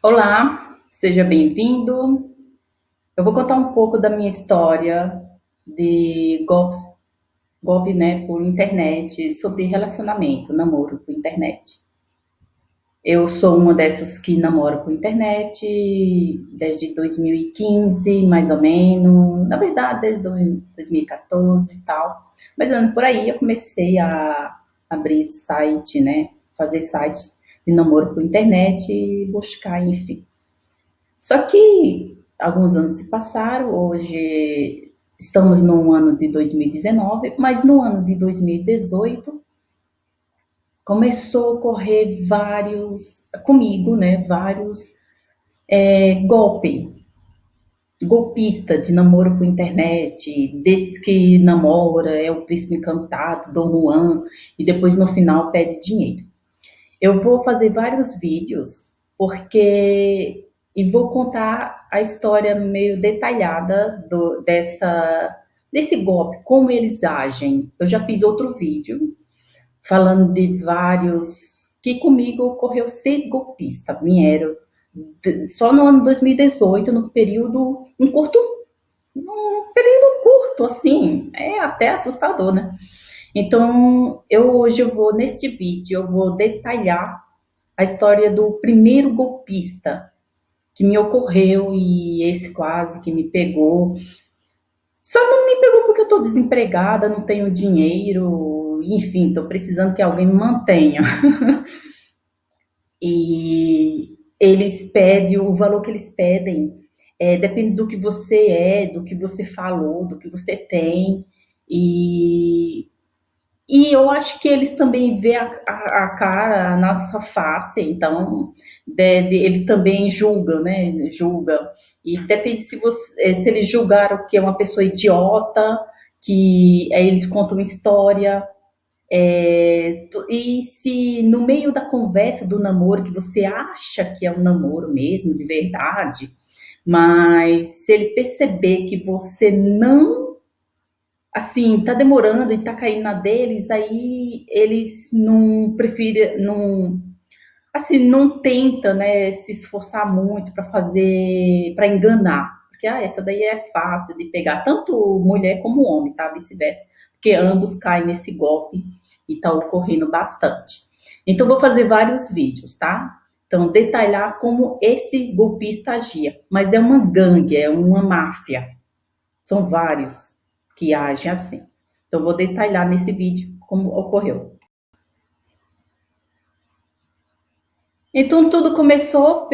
Olá, seja bem-vindo. Eu vou contar um pouco da minha história de golpe, né, por internet, sobre relacionamento, namoro por internet. Eu sou uma dessas que namora por internet desde 2015, mais ou menos. Na verdade, desde 2014 e tal. Mas por aí eu comecei a abrir site, né, fazer sites de namoro por internet e buscar, enfim. Só que alguns anos se passaram, hoje estamos no ano de 2019, mas no ano de 2018 começou a ocorrer comigo, né, vários golpista de namoro por internet, desse que namora, é o príncipe encantado, Dom Juan, e depois no final pede dinheiro. Eu vou fazer vários vídeos porque e vou contar a história meio detalhada desse golpe, como eles agem. Eu já fiz outro vídeo falando de vários que comigo ocorreu 6 golpistas, vieram só no ano 2018, no período um período curto assim, é até assustador, né? Então, hoje neste vídeo, eu vou detalhar a história do primeiro golpista que me ocorreu e esse quase que me pegou. Só não me pegou porque eu estou desempregada, não tenho dinheiro, enfim, estou precisando que alguém me mantenha. E eles pedem, o valor que eles pedem depende do que você do que você falou, do que você tem. E eu acho que eles também vê a cara, a nossa face, então eles também julgam, né? Julgam. E depende se eles julgaram que é uma pessoa idiota, que aí eles contam uma história. E se no meio da conversa do namoro, que você acha que é um namoro mesmo, de verdade, mas se ele perceber que você não assim, tá demorando e tá caindo na deles, aí eles não preferem, não, assim, não tenta, né, se esforçar muito para fazer, para enganar, porque essa daí é fácil de pegar, tanto mulher como homem, tá, vice-versa, porque ambos caem nesse golpe e tá ocorrendo bastante. Então, vou fazer vários vídeos, tá? Então, detalhar como esse golpista agia, mas é uma gangue, é uma máfia, são vários que agem assim. Então, vou detalhar nesse vídeo como ocorreu. Então, tudo começou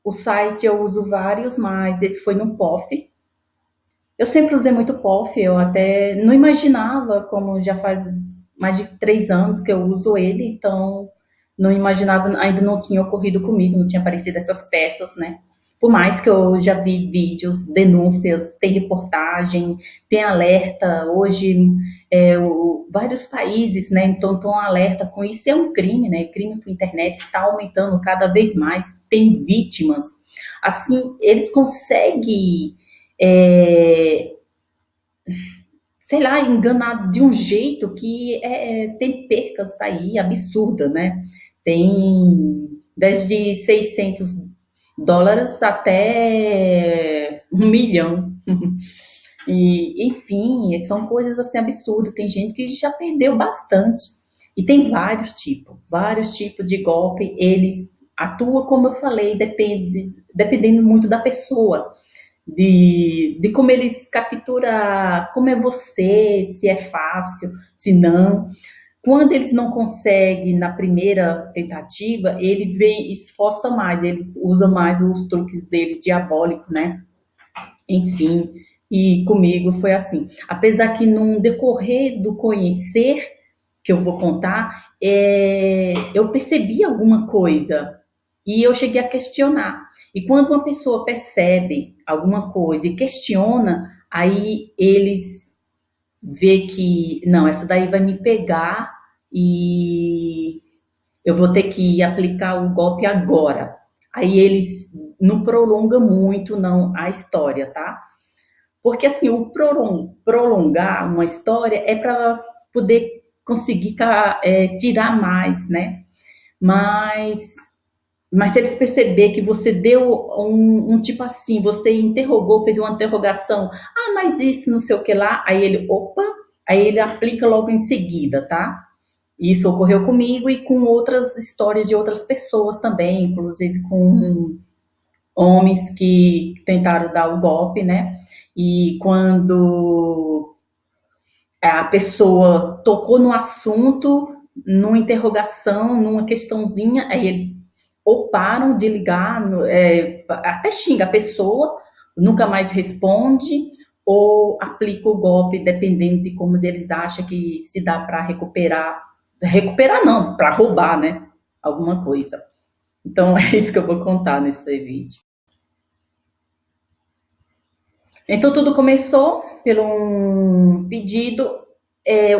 o site, eu uso vários, mas esse foi no POF. Eu sempre usei muito POF, eu até não imaginava, como já faz mais de 3 anos que eu uso ele, então não imaginava, ainda não tinha ocorrido comigo, não tinha aparecido essas peças, né? Por mais que eu já vi vídeos, denúncias, tem reportagem, tem alerta. Hoje, vários países, né, então estão alerta com isso. É um crime, né? Crime por internet está aumentando cada vez mais. Tem vítimas. Assim, eles conseguem, é, sei lá, enganar de um jeito que tem percas aí absurda, né? Tem desde US$ 600 até 1 milhão. E, enfim, são coisas assim absurdas. Tem gente que já perdeu bastante. E tem vários tipos de golpe. Eles atuam, como eu falei, dependendo muito da pessoa, de como eles capturam, como é você, se é fácil, se não. Quando eles não conseguem na primeira tentativa, ele vem, esforça mais, eles usam mais os truques deles diabólicos, né? Enfim, e comigo foi assim. Apesar que no decorrer do conhecer, que eu vou contar, eu percebi alguma coisa e eu cheguei a questionar. E quando uma pessoa percebe alguma coisa e questiona, aí eles vê que, não, essa daí vai me pegar e eu vou ter que aplicar o golpe agora. Aí eles não prolongam muito, não, a história, tá? Porque assim, o prolongar uma história é para poder conseguir tirar mais, né? Mas Mas se eles perceber que você deu um tipo assim, você interrogou, fez uma interrogação, ah, mas isso, não sei o que lá, aí ele, opa, aí ele aplica logo em seguida, tá? Isso ocorreu comigo e com outras histórias de outras pessoas também, inclusive com homens que tentaram dar o golpe, né? E quando a pessoa tocou no assunto, numa interrogação, numa questãozinha, aí eles ou param de ligar, até xinga a pessoa, nunca mais responde, ou aplica o golpe, dependendo de como eles acham que se dá para recuperar. Recuperar não, para roubar, né? Alguma coisa. Então é isso que eu vou contar nesse vídeo. Então tudo começou pelo um pedido.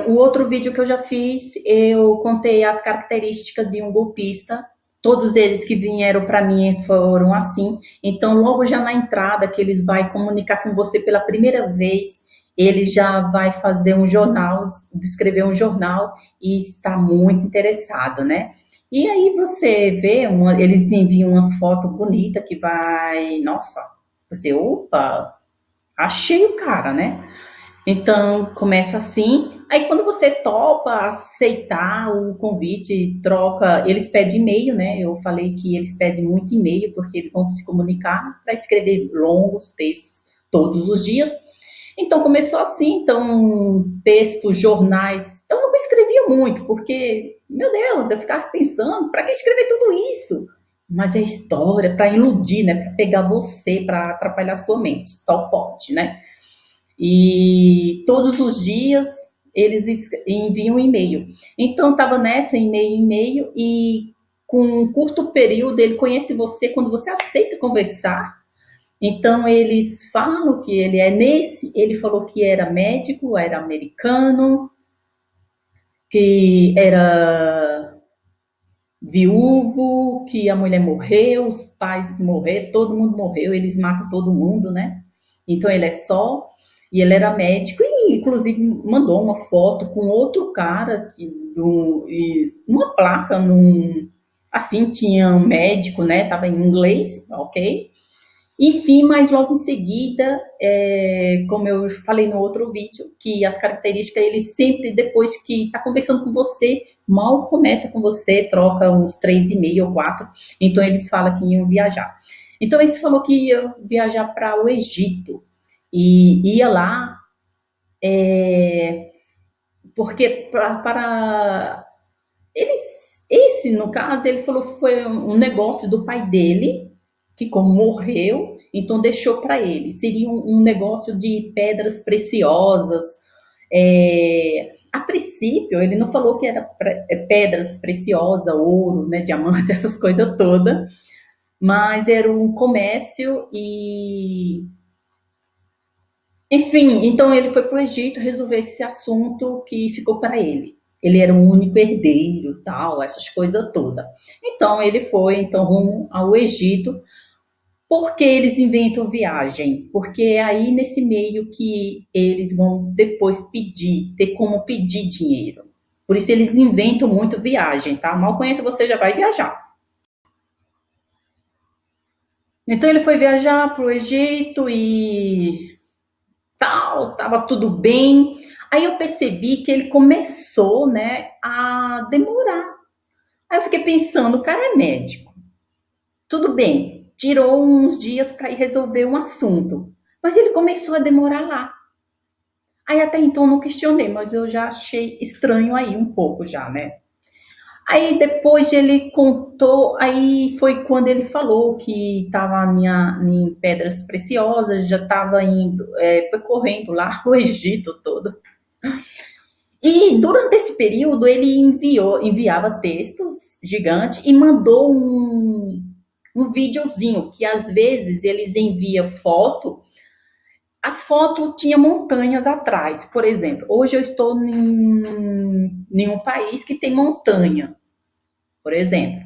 O outro vídeo que eu já fiz, eu contei as características de um golpista. Todos eles que vieram para mim foram assim. Então, logo já na entrada, que eles vai comunicar com você pela primeira vez, ele já vai fazer um jornal, descrever um jornal e está muito interessado, né? E aí você vê, eles enviam umas fotos bonitas que vai, nossa, você, opa, achei o cara, né? Então, começa assim. Aí, quando você topa aceitar o convite, troca. Eles pedem e-mail, né? Eu falei que eles pedem muito e-mail, porque eles vão se comunicar para escrever longos textos todos os dias. Então, começou assim. Então, textos, jornais. Eu nunca escrevia muito, porque, meu Deus, eu ficava pensando, para que escrever tudo isso? Mas é história para iludir, né? Para pegar você, para atrapalhar sua mente. Só pode, né? E todos os dias eles enviam um e-mail. Então estava nessa e-mail e com um curto período ele conhece você quando você aceita conversar. Então eles falam que ele é ele falou que era médico, era americano, que era viúvo, que a mulher morreu, os pais morreram, todo mundo morreu, eles matam todo mundo, né? Então ele é só, e ele era médico, e inclusive mandou uma foto com outro cara, e uma placa, assim, tinha um médico, né? Tava em inglês, ok? Enfim, mas logo em seguida, como eu falei no outro vídeo, que as características, ele sempre, depois que está conversando com você, mal começa com você, troca uns 3,5 ou 4, então eles falam que iam viajar. Então, eles falou que ia viajar para o Egito, e ia lá, porque para esse, no caso, ele falou que foi um negócio do pai dele, que como morreu, então deixou para ele. Seria um negócio de pedras preciosas. A princípio, ele não falou que era pedras preciosas, ouro, né, diamante, essas coisas todas, mas era um comércio e enfim, então ele foi para o Egito resolver esse assunto que ficou para ele. Ele era o único herdeiro, tal, essas coisas todas. Então ele foi então rumo ao Egito. Por que eles inventam viagem? Porque é aí nesse meio que eles vão depois pedir, ter como pedir dinheiro. Por isso eles inventam muito viagem, tá? Mal conhece, você já vai viajar. Então ele foi viajar para o Egito e tal, tava tudo bem. Aí eu percebi que ele começou, né, a demorar. Aí eu fiquei pensando, o cara é médico. Tudo bem, tirou uns dias para ir resolver um assunto, mas ele começou a demorar lá. Aí até então eu não questionei, mas eu já achei estranho aí um pouco já, né? Aí depois ele contou, aí foi quando ele falou que estava em Pedras Preciosas, já estava indo, percorrendo lá o Egito todo. E durante esse período ele enviava textos gigantes e mandou um videozinho, que às vezes eles enviam foto. As fotos tinham montanhas atrás, por exemplo. Hoje eu estou em um país que tem montanha, por exemplo.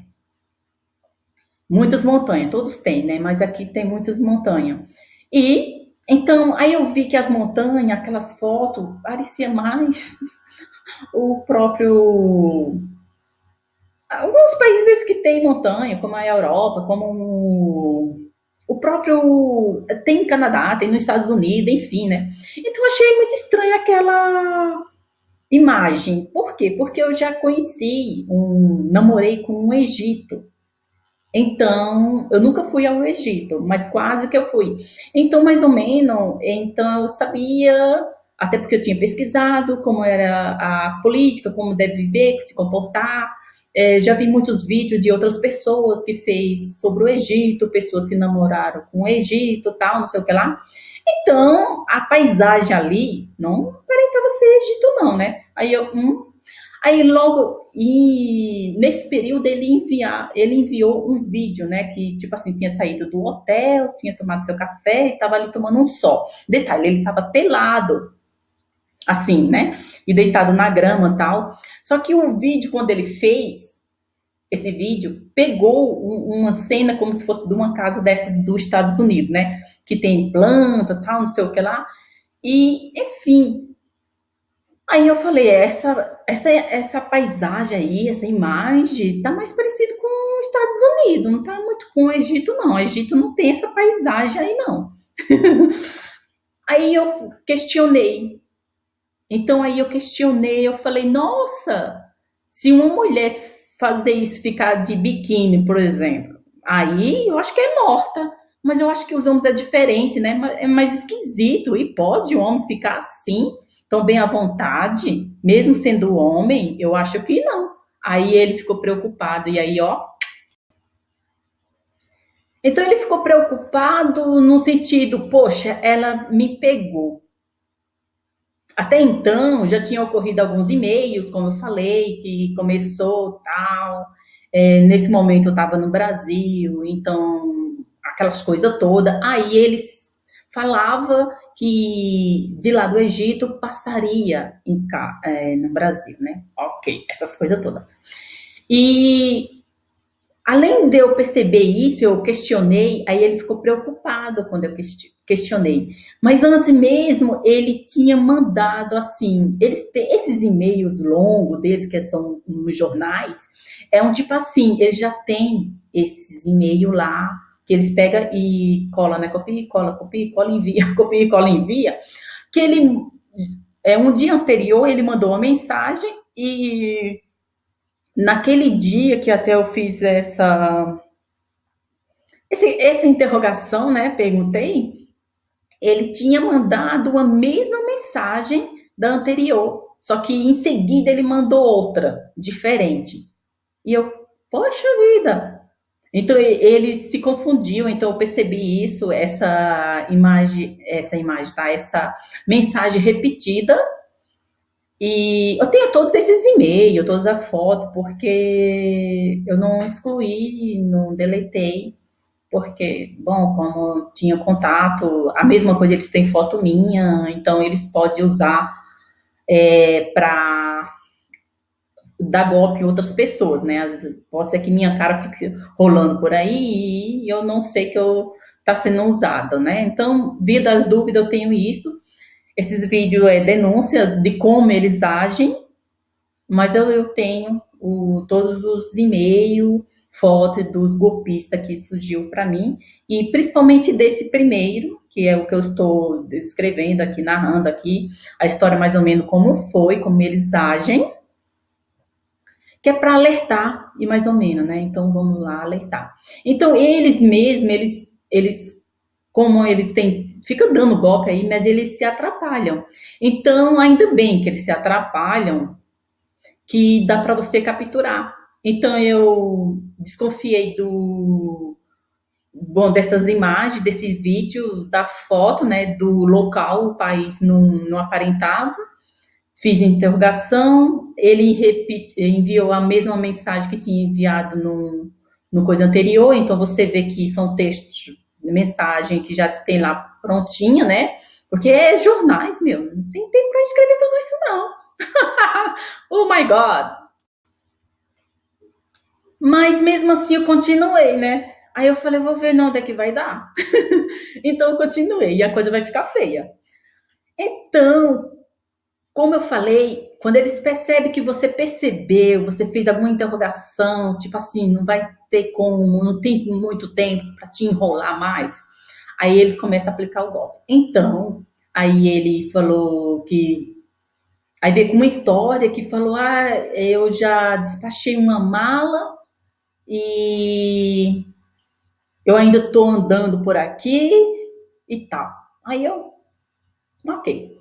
Muitas montanhas, todos têm, né? Mas aqui tem muitas montanhas. E então, aí eu vi que as montanhas, aquelas fotos, parecia mais o próprio alguns países que tem montanha, como a Europa, como o próprio. Tem no Canadá, tem nos Estados Unidos, enfim, né? Então eu achei muito estranha aquela imagem. Por quê? Porque eu já conheci namorei com um Egito. Então, eu nunca fui ao Egito, mas quase que eu fui. Então, mais ou menos, então eu sabia, até porque eu tinha pesquisado como era a política, como deve viver, se comportar. Já vi muitos vídeos de outras pessoas que fez sobre o Egito, pessoas que namoraram com o Egito, tal, não sei o que lá. Então, a paisagem ali não aparentava ser Egito, não, né? Aí logo, e nesse período ele enviou um vídeo, né, que tipo assim, tinha saído do hotel, tinha tomado seu café e estava ali tomando um sol. Detalhe, ele estava pelado, assim, né, e deitado na grama e tal. Só que o vídeo, quando ele fez esse vídeo, pegou uma cena como se fosse de uma casa dessa dos Estados Unidos, né, que tem planta, tal, não sei o que lá. E, enfim, aí eu falei, essa paisagem aí, essa imagem, tá mais parecido com os Estados Unidos, não tá muito com o Egito, não. O Egito não tem essa paisagem aí, não. Aí eu questionei. Então aí eu questionei, eu falei, nossa, se uma mulher fazer isso, ficar de biquíni, por exemplo, aí eu acho que é morta. Mas eu acho que os homens é diferente, né? É mais esquisito. E pode o homem ficar assim, tão bem à vontade, mesmo sendo homem? Eu acho que não. Aí ele ficou preocupado. E aí, ó. Então ele ficou preocupado no sentido, poxa, ela me pegou. Até então já tinha ocorrido alguns e-mails, como eu falei, que começou tal. Nesse momento eu estava no Brasil, então aquelas coisas todas. Aí eles falava que de lá do Egito passaria no Brasil, né? Ok, essas coisas todas. E além de eu perceber isso, eu questionei, aí ele ficou preocupado quando eu questionei. Mas antes mesmo, ele tinha mandado assim, eles têm esses e-mails longos deles, que são nos jornais, é um tipo assim, eles já têm esses e-mails lá, que eles pegam e colam, né? Copia e cola, envia, copia e cola, envia. Que ele, um dia anterior, ele mandou uma mensagem e naquele dia que até eu fiz essa interrogação, né? Perguntei, ele tinha mandado a mesma mensagem da anterior, só que em seguida ele mandou outra, diferente. E eu, poxa vida! Então ele se confundiu, então eu percebi isso, tá? Essa mensagem repetida. E eu tenho todos esses e-mails, todas as fotos, porque eu não excluí, não deletei, porque, bom, como tinha contato, a mesma coisa, eles têm foto minha, então eles podem usar para dar golpe em outras pessoas, né? Pode ser que minha cara fique rolando por aí e eu não sei que eu tá sendo usada, né? Então, via das dúvidas, eu tenho isso. Esses vídeos é denúncia de como eles agem, mas eu tenho todos os e-mails, fotos dos golpistas que surgiu para mim, e principalmente desse primeiro, que é o que eu estou descrevendo aqui, narrando aqui, a história mais ou menos como foi, como eles agem, que é para alertar, e mais ou menos, né? Então vamos lá, alertar. Então eles mesmos, como eles têm, fica dando golpe aí, mas eles se atrapalham. Então, ainda bem que eles se atrapalham, que dá para você capturar. Então eu desconfiei dessas imagens, desse vídeo, da foto, né, do local, o país não aparentava. Fiz interrogação, ele enviou a mesma mensagem que tinha enviado no coisa anterior, então você vê que são textos, mensagem que já tem lá prontinha, né? Porque é jornais, meu, não tem tempo para escrever tudo isso, não. Oh my God! Mas mesmo assim eu continuei, né? Aí eu falei, vou ver não, onde é que vai dar. Então eu continuei e a coisa vai ficar feia. Então, como eu falei, quando eles percebem que você percebeu, você fez alguma interrogação, tipo assim, não vai ter como, não tem muito tempo para te enrolar mais, aí eles começam a aplicar o golpe. Então, aí ele falou que. Aí veio com uma história que falou: ah, eu já despachei uma mala e eu ainda estou andando por aqui e tal. Aí eu, ok.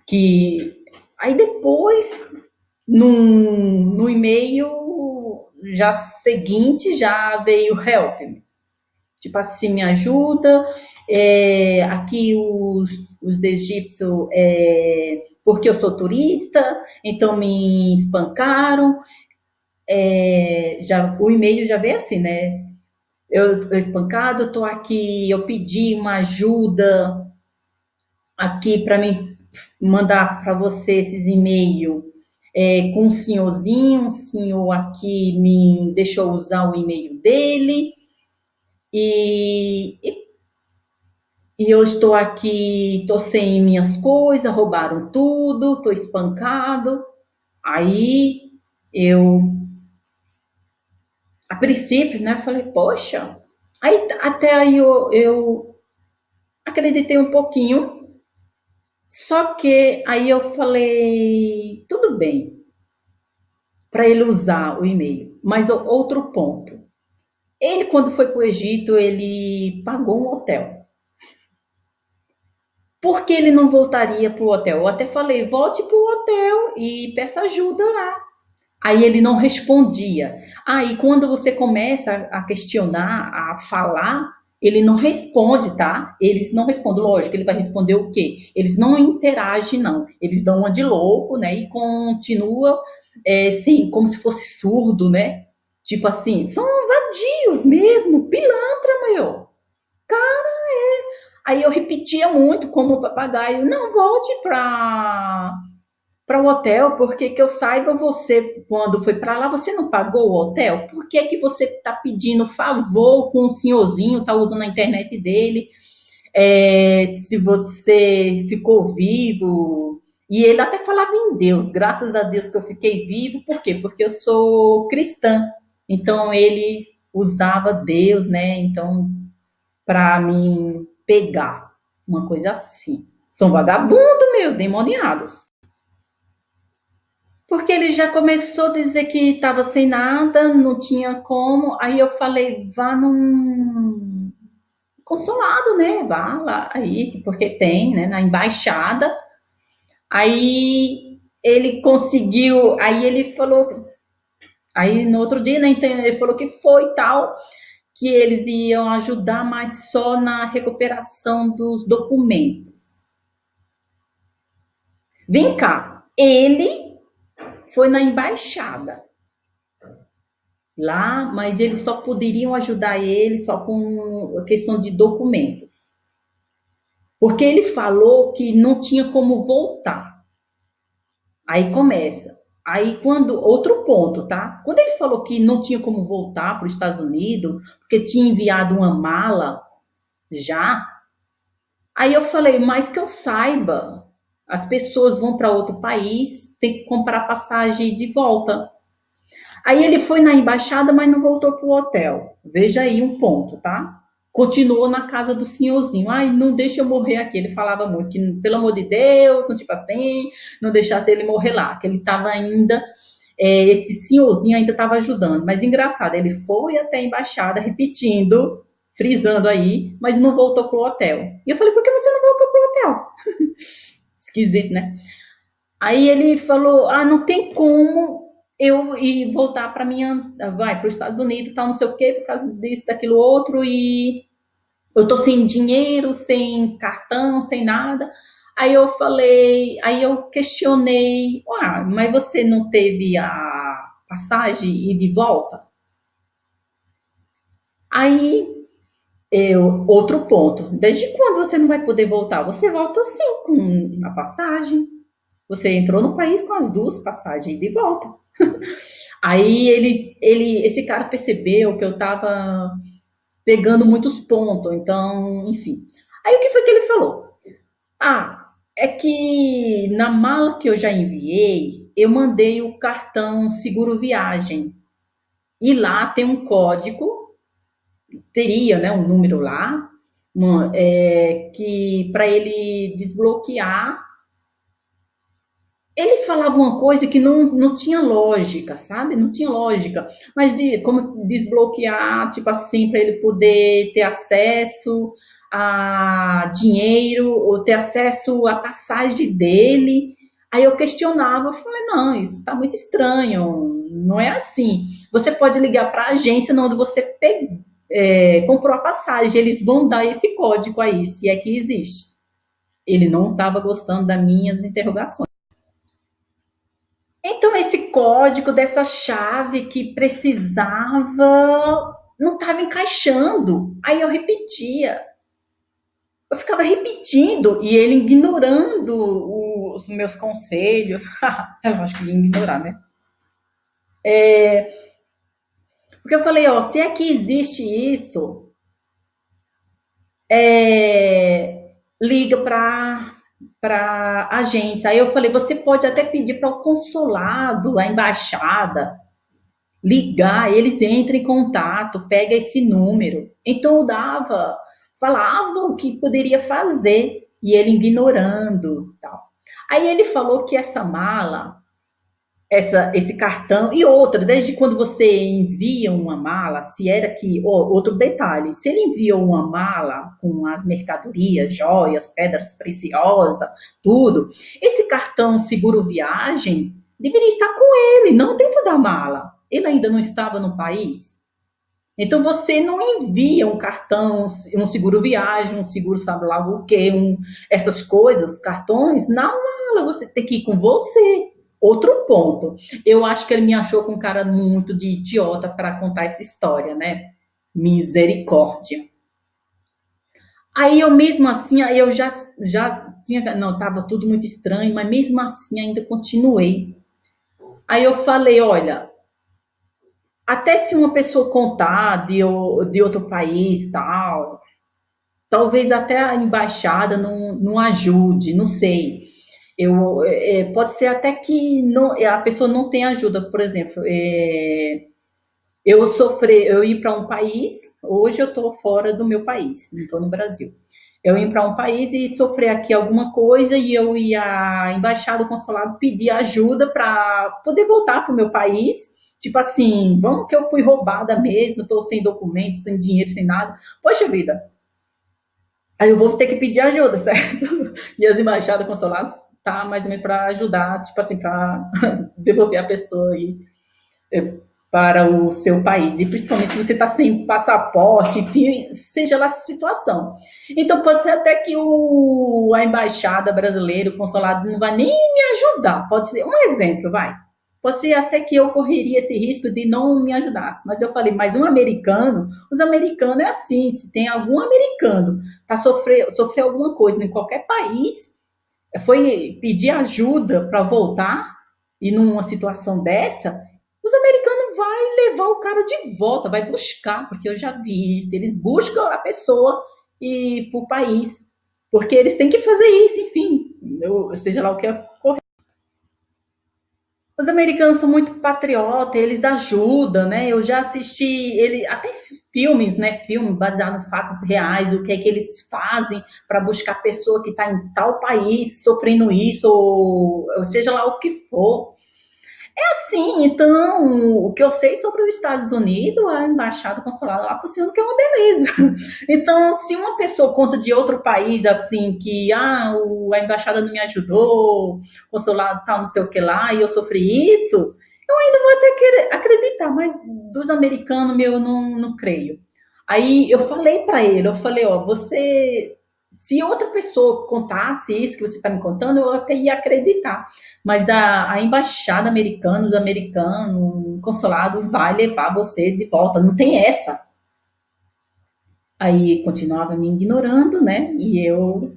Que aí depois, no e-mail já seguinte, já veio help me. Tipo assim, me ajuda. Aqui os egípcios, porque eu sou turista, então me espancaram. O e-mail já veio assim, né? Eu espancado, eu tô aqui, eu pedi uma ajuda aqui para mim mandar para você esses e-mails com um senhorzinho, um senhor aqui me deixou usar o e-mail dele e, e eu estou aqui, estou sem minhas coisas, roubaram tudo, estou espancado. Aí eu, a princípio, né, falei, poxa, aí até aí eu acreditei um pouquinho. Só que aí eu falei, tudo bem, para ele usar o e-mail. Mas outro ponto. Ele, quando foi para o Egito, ele pagou um hotel. Por que ele não voltaria para o hotel? Eu até falei, volte para o hotel e peça ajuda lá. Aí ele não respondia. Aí quando você começa a questionar, a falar, ele não responde, tá? Eles não respondem, lógico, ele vai responder o quê? Eles não interagem, não. Eles dão uma de louco, né? E continua, assim, como se fosse surdo, né? Tipo assim, são vadios mesmo, pilantra, meu. Aí eu repetia muito como papagaio, não volte para o hotel, porque que eu saiba você, quando foi para lá, você não pagou o hotel? Por que que você está pedindo favor com o senhorzinho, está usando a internet dele, se você ficou vivo? E ele até falava em Deus, graças a Deus que eu fiquei vivo, por quê? Porque eu sou cristã, então ele usava Deus, né? Então, para mim pegar, uma coisa assim. São vagabundos, meu, demoniados. Porque ele já começou a dizer que estava sem nada, não tinha como. Aí eu falei, vá num consulado, né? Vá lá aí, porque tem, né? Na embaixada. Aí ele conseguiu, aí ele falou, aí no outro dia, né? Ele falou que foi tal, que eles iam ajudar, mas só na recuperação dos documentos. Vem cá, ele foi na embaixada lá, mas eles só poderiam ajudar ele só com a questão de documentos. Porque ele falou que não tinha como voltar. Aí começa. Aí quando outro ponto, tá? Quando ele falou que não tinha como voltar para os Estados Unidos, porque tinha enviado uma mala já, aí eu falei, mas que eu saiba, as pessoas vão para outro país, tem que comprar passagem de volta. Aí ele foi na embaixada, mas não voltou pro hotel. Veja aí um ponto, tá? Continuou na casa do senhorzinho. Ai, não deixa eu morrer aqui. Ele falava muito que, pelo amor de Deus, não tipo assim, não deixasse ele morrer lá, que ele estava ainda, esse senhorzinho ainda estava ajudando. Mas engraçado, ele foi até a embaixada repetindo, frisando aí, mas não voltou pro hotel. E eu falei, por que você não voltou pro hotel? Esquisito, né? Aí ele falou, ah, não tem como eu ir voltar para minha, vai para os Estados Unidos, tal, não sei o quê, por causa disso, daquilo outro, e eu tô sem dinheiro, sem cartão, sem nada. Aí eu falei, aí eu questionei, ah, mas você não teve a passagem e de volta? Aí outro ponto, desde quando você não vai poder voltar? Você volta sim com a passagem. Você entrou no país com as duas passagens de volta. Aí esse cara percebeu que eu tava pegando muitos pontos, então, enfim. Aí o que foi que ele falou? Ah, É que na mala que eu já enviei, eu mandei o cartão seguro viagem. E lá tem um código, teria, né, um número lá, que para ele desbloquear. Ele falava uma coisa que não tinha lógica, sabe? Não tinha lógica. Mas como desbloquear, tipo assim, para ele poder ter acesso a dinheiro, ou ter acesso à passagem dele. Aí eu questionava, eu falei, não, isso está muito estranho, não é assim. Você pode ligar para a agência onde você comprou a passagem, eles vão dar esse código aí, se é que existe. Ele não estava gostando das minhas interrogações. Então, esse código dessa chave que precisava não estava encaixando. Aí eu repetia. Eu ficava repetindo e ele ignorando os meus conselhos. Eu acho que ia ignorar, né? Porque eu falei, ó, se é que existe isso, liga para agência. Aí eu falei, você pode até pedir para o consulado, a embaixada, ligar, eles entram em contato, pega esse número. Então eu dava, falava o que poderia fazer e ele ignorando, tal. Aí ele falou que essa mala, esse cartão e outra, desde quando você envia uma mala, se era que, outro detalhe, se ele enviou uma mala com as mercadorias, joias, pedras preciosas, tudo, esse cartão seguro viagem deveria estar com ele, não dentro da mala. Ele ainda não estava no país. Então você não envia um cartão, um seguro viagem, um seguro sabe lá o quê, essas coisas, cartões, na mala, você tem que ir com você. Outro ponto, eu acho que ele me achou com cara muito de idiota para contar essa história, né? Misericórdia. Aí eu mesmo assim, aí eu já tinha, não, tava tudo muito estranho, mas mesmo assim ainda continuei. Aí eu falei, olha, até se uma pessoa contar de outro país, tal, talvez até a embaixada não ajude, não sei. Pode ser até que não, a pessoa não tenha ajuda, por exemplo, eu ir para um país, hoje eu estou fora do meu país, não estou no Brasil. Eu ir para um país e sofrer aqui alguma coisa e eu ir à embaixada, ao consulado, pedir ajuda para poder voltar para o meu país. Tipo assim, vamos que eu fui roubada mesmo, estou sem documentos, sem dinheiro, sem nada. Poxa vida, aí eu vou ter que pedir ajuda, certo? E as embaixadas, consulados, tá mais ou menos para ajudar, tipo assim, para devolver a pessoa aí para o seu país. E principalmente se você está sem passaporte, enfim, seja lá a situação. Então pode ser até que a embaixada brasileira, o consulado, não vai nem me ajudar. Pode ser um exemplo, vai. Pode ser até que eu correria esse risco de não me ajudasse. Mas eu falei, mas um americano, os americanos é assim, se tem algum americano tá sofrer alguma coisa em qualquer país, foi pedir ajuda para voltar e numa situação dessa, os americanos vai levar o cara de volta, vai buscar, porque eu já vi isso, eles buscam a pessoa e para o país, porque eles têm que fazer isso, enfim, seja lá o que ocorrer. Os americanos são muito patriotas, eles ajudam, né? Eu já assisti até filmes, né? Filme baseado em fatos reais, o que é que eles fazem para buscar a pessoa que está em tal país sofrendo isso, ou seja lá o que for. Sim, então, o que eu sei sobre os Estados Unidos, a embaixada, o consulado lá funciona que é uma beleza. Então, se uma pessoa conta de outro país, assim, que a embaixada não me ajudou, o consulado tal, não sei o que lá, e eu sofri isso, eu ainda vou até querer acreditar, mas dos americanos, meu, eu não creio. Aí eu falei para ele, eu falei, ó, você se outra pessoa contasse isso que você está me contando, eu até ia acreditar. Mas a embaixada americana, os americanos, o consulado vai levar você de volta. Não tem essa. Aí continuava me ignorando, né? E eu,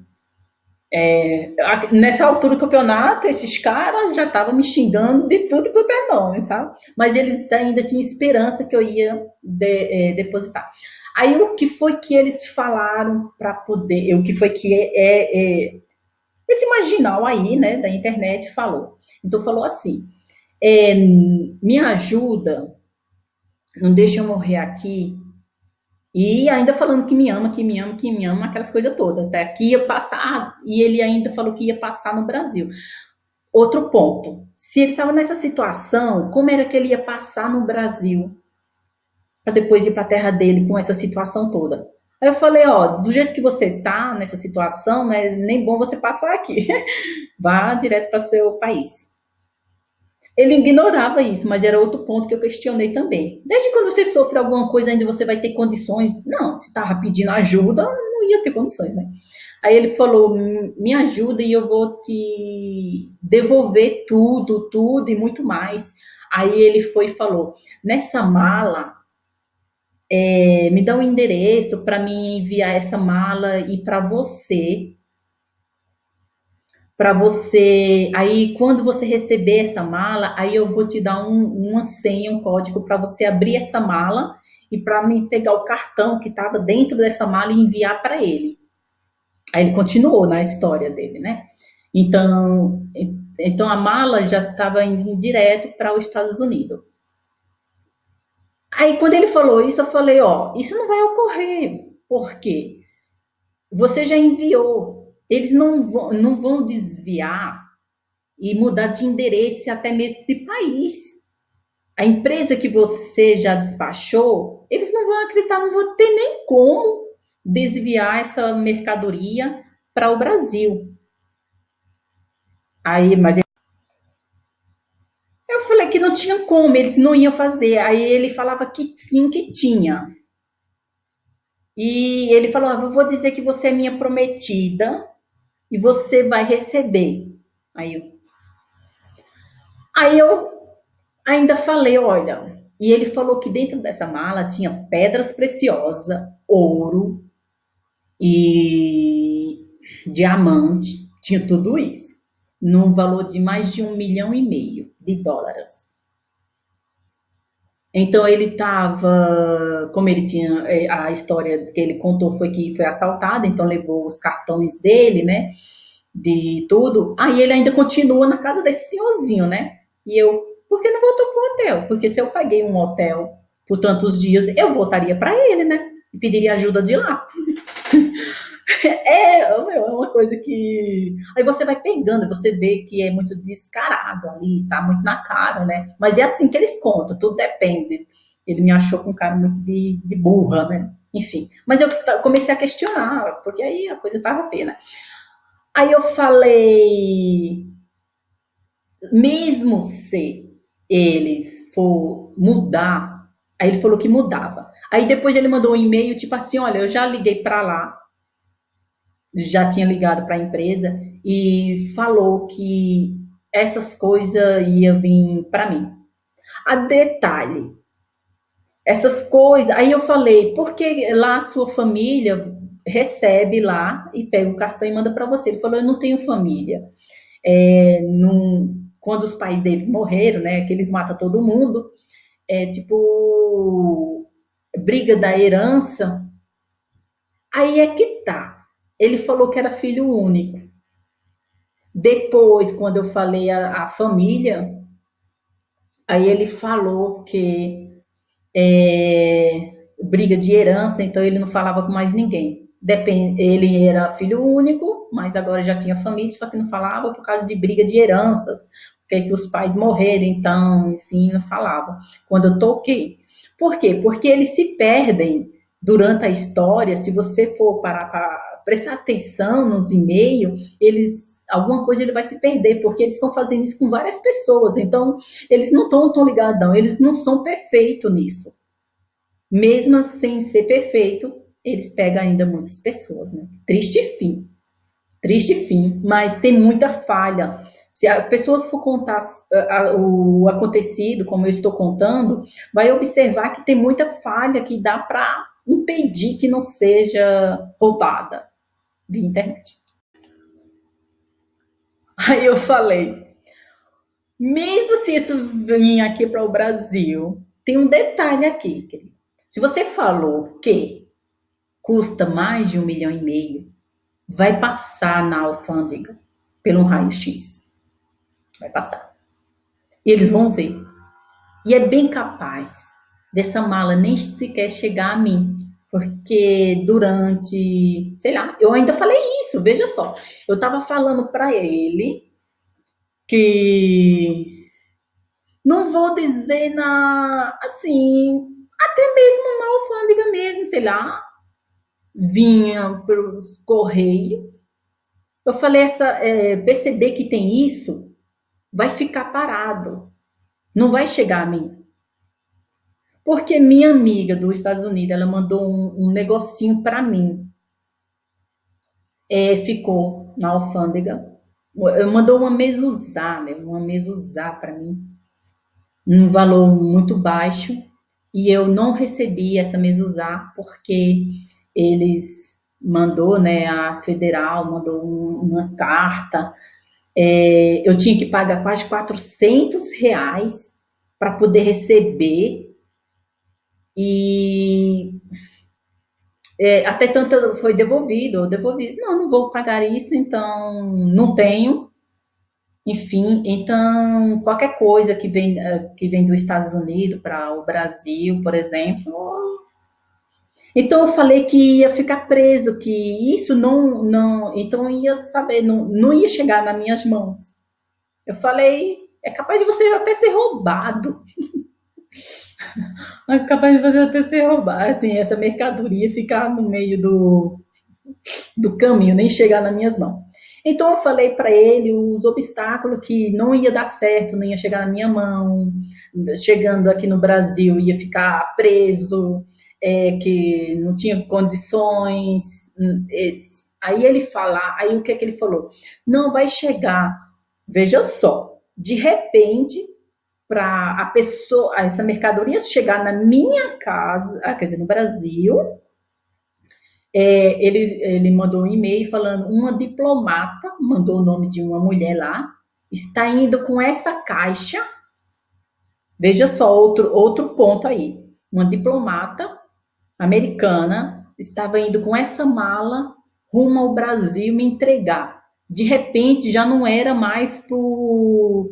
nessa altura do campeonato, esses caras já estavam me xingando de tudo quanto é nome, sabe? Mas eles ainda tinham esperança que eu ia depositar. Aí o que foi que eles falaram para poder, o que foi que esse marginal aí, né, da internet falou. Então falou assim, me ajuda, não deixa eu morrer aqui. E ainda falando que me ama, que me ama, que me ama, aquelas coisas todas. Até que ia passar, e ele ainda falou que ia passar no Brasil. Outro ponto, se ele estava nessa situação, como era que ele ia passar no Brasil para depois ir para a terra dele com essa situação toda? Aí eu falei, ó, do jeito que você tá nessa situação, né, nem bom você passar aqui. Vá direto para seu país. Ele ignorava isso, mas era outro ponto que eu questionei também. Desde quando você sofre alguma coisa, ainda você vai ter condições? Não, se estava pedindo ajuda, não ia ter condições, né? Aí ele falou: me ajuda e eu vou te devolver tudo, tudo e muito mais. Aí ele foi e falou: nessa mala, me dá um endereço para mim enviar essa mala e para você. Aí, quando você receber essa mala, aí eu vou te dar uma senha, um código para você abrir essa mala e para mim pegar o cartão que estava dentro dessa mala e enviar para ele. Aí ele continuou na história dele, né? Então, então a mala já estava indo direto para os Estados Unidos. Aí quando ele falou isso, eu falei, ó, isso não vai ocorrer. Por quê? Você já enviou. Eles não vão desviar e mudar de endereço até mesmo de país. A empresa que você já despachou, eles não vão acreditar, não vão ter nem como desviar essa mercadoria para o Brasil. Aí, mas eu falei que não tinha como, eles não iam fazer. Aí ele falava que sim, que tinha. E ele falou: eu vou dizer que você é minha prometida e você vai receber. Aí eu ainda falei: olha. E ele falou que dentro dessa mala tinha pedras preciosas, ouro e diamante, tinha tudo isso, num valor de mais de 1,5 milhão de dólares. Então ele estava, como ele tinha, a história que ele contou foi que foi assaltado, então levou os cartões dele, né, de tudo. Aí ele ainda continua na casa desse senhorzinho, né? E eu, por que não voltou pro hotel? Porque se eu paguei um hotel por tantos dias, eu voltaria para ele, né? E pediria ajuda de lá. É uma coisa que. Aí você vai pegando, você vê que é muito descarado ali, tá muito na cara, né? Mas é assim que eles contam, tudo depende. Ele me achou com cara muito de burra, né? Enfim. Mas eu comecei a questionar, porque aí a coisa tava feia, né? Aí eu falei, mesmo se eles for mudar, aí ele falou que mudava. Aí depois ele mandou um e-mail tipo assim, olha, eu já liguei para lá, já tinha ligado para a empresa e falou que essas coisas iam vir para mim. A detalhe, essas coisas. Aí eu falei, porque lá a sua família recebe lá e pega o cartão e manda para você. Ele falou, eu não tenho família. Quando os pais deles morreram, né, que eles matam todo mundo, tipo briga da herança. Aí é que tá. Ele falou que era filho único. Depois, quando eu falei a família, aí ele falou que briga de herança, então ele não falava com mais ninguém. Ele era filho único, mas agora já tinha família, só que não falava por causa de briga de heranças, porque que os pais morreram, então, enfim, não falava. Quando eu toquei. Por quê? Porque eles se perdem durante a história, se você for parar para prestar atenção nos e-mails, alguma coisa ele vai se perder, porque eles estão fazendo isso com várias pessoas, então eles não estão tão ligadão, eles não são perfeitos nisso. Mesmo sem ser perfeito, eles pegam ainda muitas pessoas, né? Triste fim, mas tem muita falha. Se as pessoas for contar o acontecido, como eu estou contando, vai observar que tem muita falha que dá para impedir que não seja roubada via internet. Aí eu falei, mesmo se isso vir aqui para o Brasil, tem um detalhe aqui, querido. Se você falou que custa mais de 1,5 milhão, vai passar na alfândega. pelo raio-x. Vai passar. E eles vão ver. E é bem capaz dessa mala nem sequer chegar a mim. Porque durante, sei lá, eu ainda falei isso, veja só. Eu estava falando para ele que não vou dizer assim, até mesmo na alfândega mesmo, sei lá, vinha pelos correios. Eu falei, perceber que tem isso, vai ficar parado, não vai chegar a mim. Porque minha amiga dos Estados Unidos, ela mandou um negocinho para mim. Ficou na alfândega. Mandou uma mezuzá, né? Uma mezuzá para mim, um valor muito baixo. E eu não recebi essa mezuzá porque eles mandou, né? A federal mandou uma carta. Eu tinha que pagar quase R$ 400 para poder receber. E até tanto foi devolvido, devolvi. Não, não vou pagar isso, então não tenho. Enfim, então qualquer coisa que vem dos Estados Unidos para o Brasil, por exemplo. Então eu falei que ia ficar preso, que isso não, então ia saber, não ia chegar nas minhas mãos. Eu falei, é capaz de você até ser roubado. É capaz de você até ser roubado, assim, essa mercadoria ficar no meio do caminho, nem chegar nas minhas mãos. Então eu falei para ele os obstáculos que não ia dar certo, não ia chegar na minha mão, chegando aqui no Brasil ia ficar preso, que não tinha condições. Aí ele fala, aí o que é que ele falou? Não vai chegar, veja só, de repente para a pessoa, essa mercadoria chegar na minha casa, quer dizer, no Brasil. Ele mandou um e-mail falando, uma diplomata, mandou o nome de uma mulher lá, está indo com essa caixa. Veja só outro ponto aí. Uma diplomata americana estava indo com essa mala rumo ao Brasil me entregar. De repente já não era mais por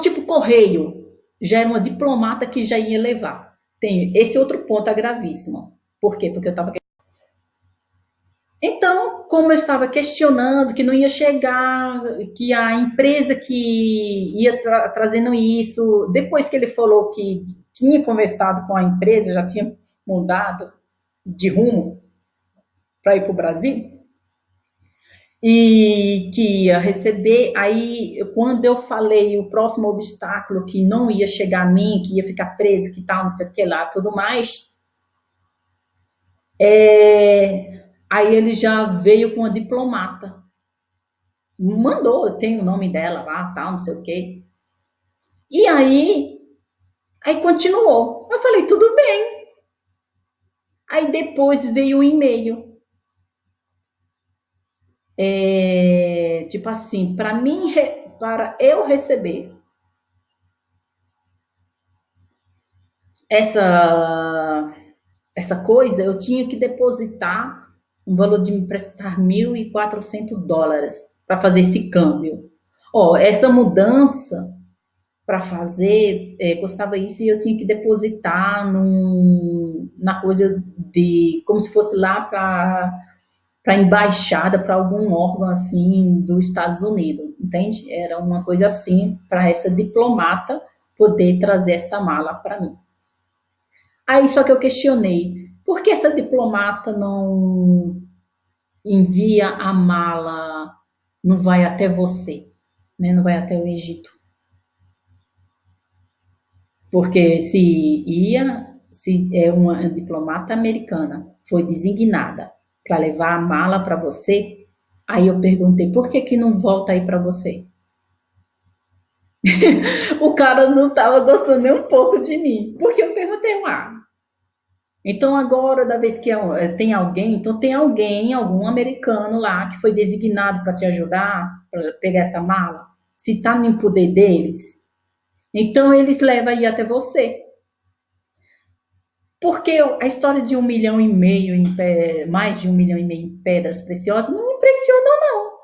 tipo correio, já era uma diplomata que já ia levar. Tem esse outro ponto é gravíssimo. Por quê? Porque eu estava. Então, como eu estava questionando que não ia chegar, que a empresa que ia trazendo isso, depois que ele falou que tinha conversado com a empresa, já tinha mudado de rumo para ir para o Brasil, e que ia receber, aí quando eu falei o próximo obstáculo que não ia chegar a mim, que ia ficar preso, que tal, não sei o que lá, tudo mais, aí ele já veio com a diplomata. Mandou, tem o nome dela lá, tal, não sei o quê. E aí continuou. Eu falei, tudo bem. Aí depois veio um e-mail. Tipo assim, para eu receber essa, essa coisa, eu tinha que depositar um valor de me prestar US$ 1.400 para fazer esse câmbio. Essa mudança para fazer, custava isso e eu tinha que depositar na coisa de, como se fosse lá para embaixada, para algum órgão assim dos Estados Unidos, entende? Era uma coisa assim para essa diplomata poder trazer essa mala para mim. Aí só que eu questionei, por que essa diplomata não envia a mala, não vai até você, né? Não vai até o Egito? Porque se é uma diplomata americana foi designada para levar a mala para você, aí eu perguntei por que que não volta aí para você? O cara não estava gostando nem um pouco de mim, porque eu perguntei, então agora da vez que tem alguém, então tem alguém, algum americano lá que foi designado para te ajudar, para pegar essa mala, se está no poder deles, então eles levam aí até você. Porque a história de 1,5 milhão mais de 1,5 milhão em pedras preciosas não me impressionou.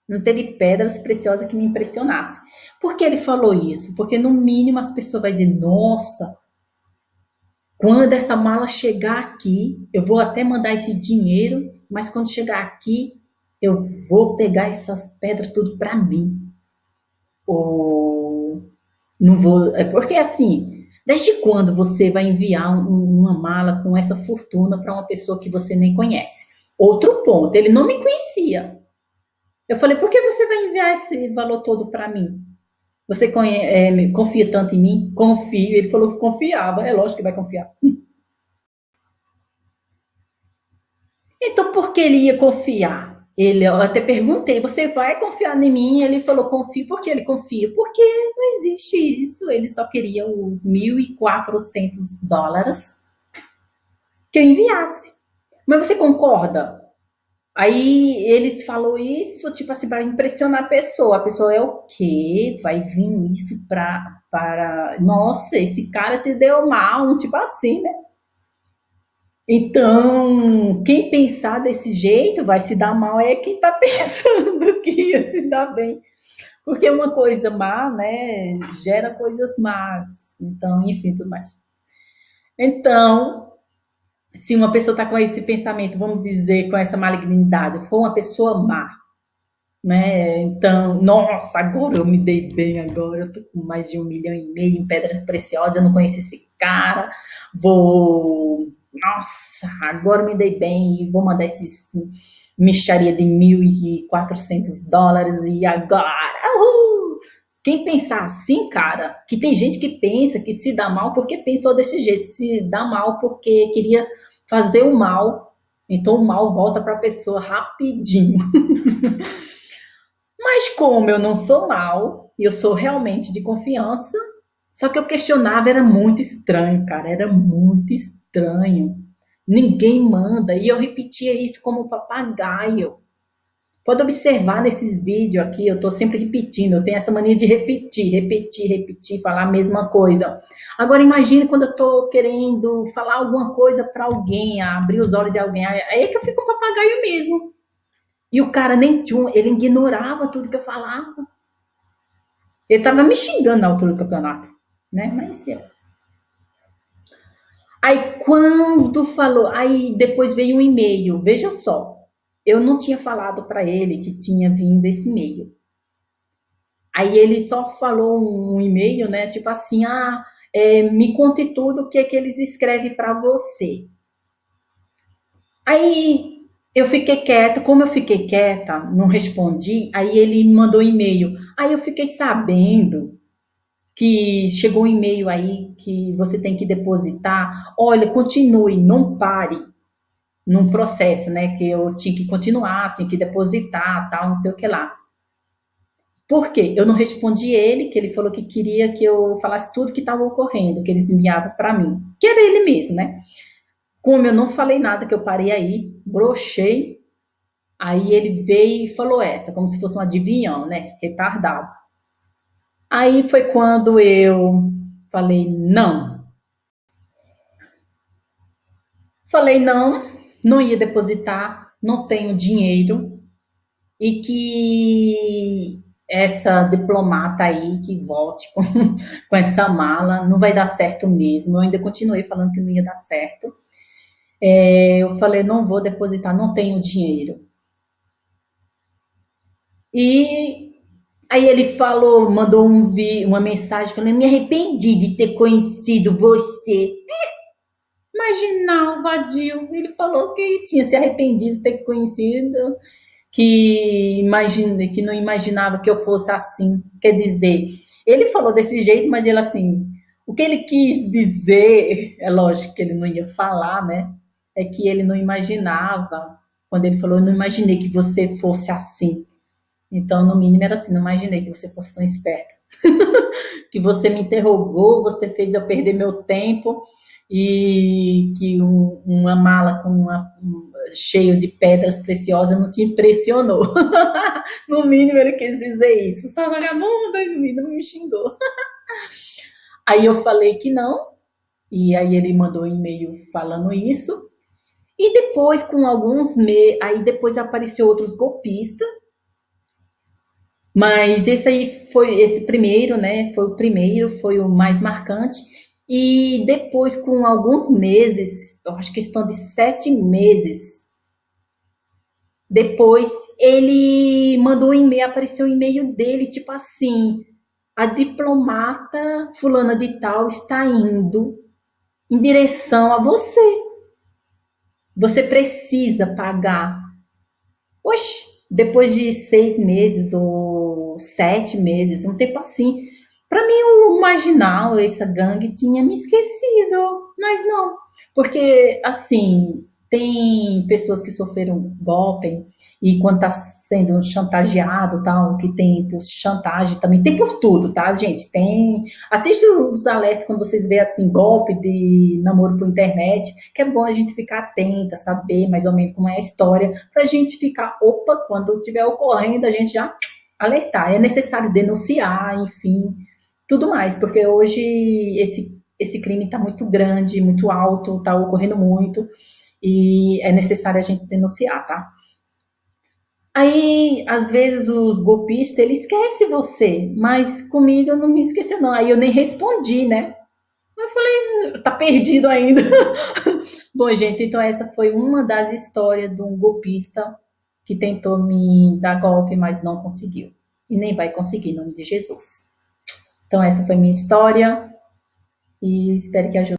Não teve pedras preciosas que me impressionasse. Por que ele falou isso? Porque no mínimo as pessoas vão dizer, nossa, quando essa mala chegar aqui, eu vou até mandar esse dinheiro, mas quando chegar aqui, eu vou pegar essas pedras tudo para mim. Ou não vou. É porque assim, desde quando você vai enviar uma mala com essa fortuna para uma pessoa que você nem conhece? Outro ponto, ele não me conhecia. Eu falei, por que você vai enviar esse valor todo para mim? Você confia tanto em mim? Confio. Ele falou que confiava. É lógico que vai confiar. Então, por que ele ia confiar? Eu até perguntei, você vai confiar em mim? Ele falou, confio. Por que ele confia? Porque não existe isso. Ele só queria os US$ 1.400 que eu enviasse. Mas você concorda? Aí eles falou isso, tipo assim, para impressionar a pessoa. A pessoa é o quê? Vai vir isso para. Nossa, esse cara se deu mal, um tipo assim, né? Então, quem pensar desse jeito vai se dar mal é quem tá pensando que ia se dar bem. Porque uma coisa má, né, gera coisas más. Então, enfim, tudo mais. Então, se uma pessoa tá com esse pensamento, vamos dizer, com essa malignidade, for uma pessoa má, né? Então, nossa, agora eu me dei bem agora, eu tô com mais de 1,5 milhão em pedra preciosa, eu não conheço esse cara, vou, nossa, agora eu me dei bem e vou mandar esses mixaria de US$ 1.400 e agora, uhul! Quem pensar assim, cara, que tem gente que pensa que se dá mal porque pensou desse jeito, se dá mal porque queria fazer o mal, então o mal volta para a pessoa rapidinho. Mas como eu não sou mal, e eu sou realmente de confiança, só que eu questionava, era muito estranho, cara, era muito estranho. Ninguém manda, e eu repetia isso como um papagaio. Pode observar nesses vídeos aqui, eu tô sempre repetindo, eu tenho essa mania de repetir, repetir, repetir, falar a mesma coisa. Agora imagine quando eu tô querendo falar alguma coisa para alguém, abrir os olhos de alguém, aí é que eu fico um papagaio mesmo. E o cara nem tchum, ele ignorava tudo que eu falava. Ele tava me xingando na altura do campeonato, né? Mas é. Aí quando falou, aí depois veio um e-mail, veja só, eu não tinha falado para ele que tinha vindo esse e-mail. Aí ele só falou um e-mail, né? Tipo assim, me conte tudo o que é que eles escrevem para você. Aí eu fiquei quieta, como eu fiquei quieta, não respondi, aí ele mandou um e-mail. Aí eu fiquei sabendo que chegou um e-mail aí que você tem que depositar. Olha, continue, não pare num processo, né? Que eu tinha que continuar, tinha que depositar, tal, não sei o que lá. Por quê? Eu não respondi ele, que ele falou que queria que eu falasse tudo que estava ocorrendo, que eles enviavam para mim. Que era ele mesmo, né? Como eu não falei nada, que eu parei aí, brochei, aí ele veio e falou essa, como se fosse um adivinhão, né? Retardado. Aí foi quando eu falei não. Falei não, não ia depositar, não tenho dinheiro e que essa diplomata aí que volte com essa mala não vai dar certo mesmo. Eu ainda continuei falando que não ia dar certo. Eu falei, não vou depositar, não tenho dinheiro. E aí ele falou, mandou uma mensagem falando, me arrependi de ter conhecido você. Marginal, vadio. Ele falou que tinha se arrependido de ter conhecido, que não imaginava que eu fosse assim. Quer dizer, ele falou desse jeito, mas ele assim, o que ele quis dizer, é lógico que ele não ia falar, né? É que ele não imaginava, quando ele falou, eu não imaginei que você fosse assim. Então, no mínimo, era assim, não imaginei que você fosse tão esperta. Que você me interrogou, você fez eu perder meu tempo e que uma mala cheio de pedras preciosas não te impressionou. No mínimo ele quis dizer isso. Só vagabunda, e no mínimo me xingou. Aí eu falei que não, E aí ele mandou um e-mail falando isso. E depois, com alguns meses, aí depois apareceu outros golpistas, mas esse aí foi esse primeiro, né? Foi o primeiro, foi o mais marcante. E depois, com alguns meses, eu acho que questão de 7 meses, depois ele mandou um e-mail, apareceu o e-mail dele, tipo assim, a diplomata fulana de tal está indo em direção a você. Você precisa pagar. Oxe, depois de 6 meses ou 7 meses, um tempo assim. Para mim, o marginal, essa gangue, tinha me esquecido, mas não. Porque, assim, tem pessoas que sofreram golpe e quando tá sendo chantageado, tal, que tem por chantagem também, tem por tudo, tá, gente? Tem. Assiste os alertas quando vocês vê assim, golpe de namoro por internet, que é bom a gente ficar atenta, saber mais ou menos como é a história, pra gente ficar, opa, quando tiver ocorrendo, a gente já alertar. É necessário denunciar, enfim, tudo mais, porque hoje esse crime está muito grande, muito alto, está ocorrendo muito, e é necessário a gente denunciar, tá? Aí, às vezes, os golpistas, ele esquece você, mas comigo eu não me esqueci, não. Aí eu nem respondi, né? Eu falei, tá perdido ainda. Bom, gente, então essa foi uma das histórias de um golpista que tentou me dar golpe, mas não conseguiu. E nem vai conseguir, em nome de Jesus. Então essa foi minha história e espero que ajude.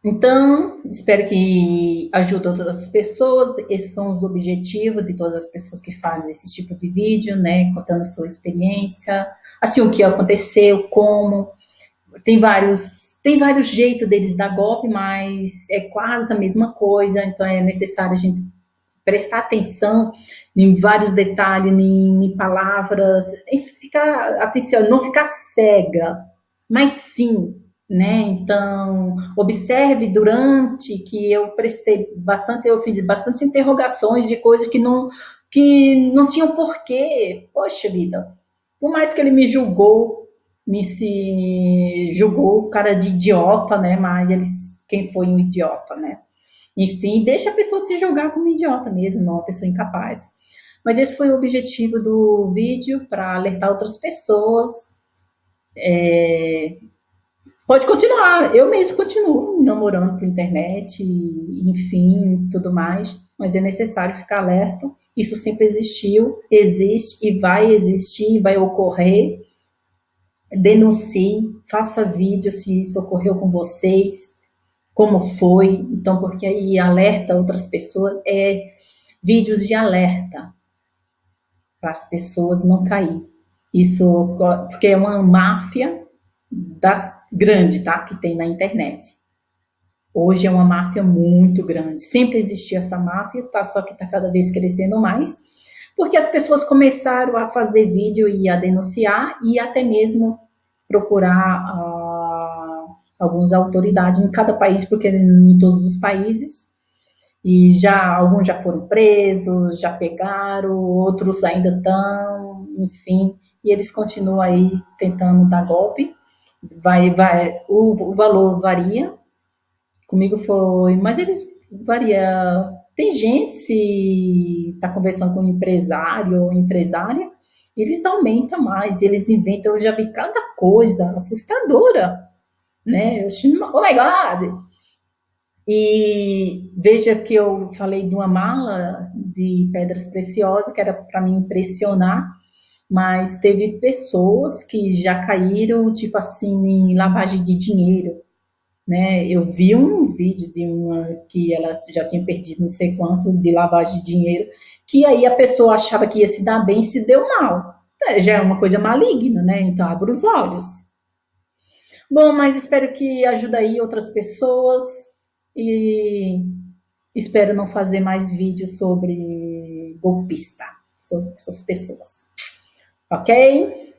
Então, espero que ajude outras pessoas. Esses são os objetivos de todas as pessoas que fazem esse tipo de vídeo, né? Contando a sua experiência, assim, o que aconteceu, como. Tem vários jeitos deles dar golpe, mas é quase a mesma coisa, então é necessário a gente prestar atenção em vários detalhes, em palavras, e ficar atenção, não ficar cega, mas sim, né? Então, observe durante que eu fiz bastante interrogações de coisas que não tinham porquê. Poxa vida, por mais que ele me se julgou cara de idiota, né? Mas quem foi um idiota, né? Enfim, deixa a pessoa te julgar como idiota mesmo, não uma pessoa incapaz. Mas esse foi o objetivo do vídeo, para alertar outras pessoas. Pode continuar, eu mesmo continuo namorando por internet, enfim, tudo mais, mas é necessário ficar alerta. Isso sempre existiu, existe e vai existir, vai ocorrer. Denuncie, faça vídeo se isso ocorreu com vocês, como foi. Então, porque aí alerta outras pessoas, vídeos de alerta para as pessoas não cair. Isso porque é uma máfia das grandes, tá? Que tem na internet. Hoje é uma máfia muito grande. Sempre existiu essa máfia, tá? Só que está cada vez crescendo mais, porque as pessoas começaram a fazer vídeo e a denunciar e até mesmo procurar algumas autoridades em cada país, porque em todos os países, e já alguns já foram presos, já pegaram, outros ainda estão, enfim, e eles continuam aí tentando dar golpe. O valor varia. Comigo foi, mas eles varia. Tem gente, se está conversando com um empresário ou empresária, eles aumentam mais, eles inventam. Eu já vi cada coisa assustadora, né? Eu chamo, oh my God! E veja que eu falei de uma mala de pedras preciosas que era para me impressionar, mas teve pessoas que já caíram, tipo assim, em lavagem de dinheiro, né? Eu vi um vídeo de uma que ela já tinha perdido não sei quanto de lavagem de dinheiro, que aí a pessoa achava que ia se dar bem e se deu mal. Já é uma coisa maligna, né? Então abre os olhos. Bom, mas espero que ajude aí outras pessoas e espero não fazer mais vídeos sobre golpista, sobre essas pessoas. Ok?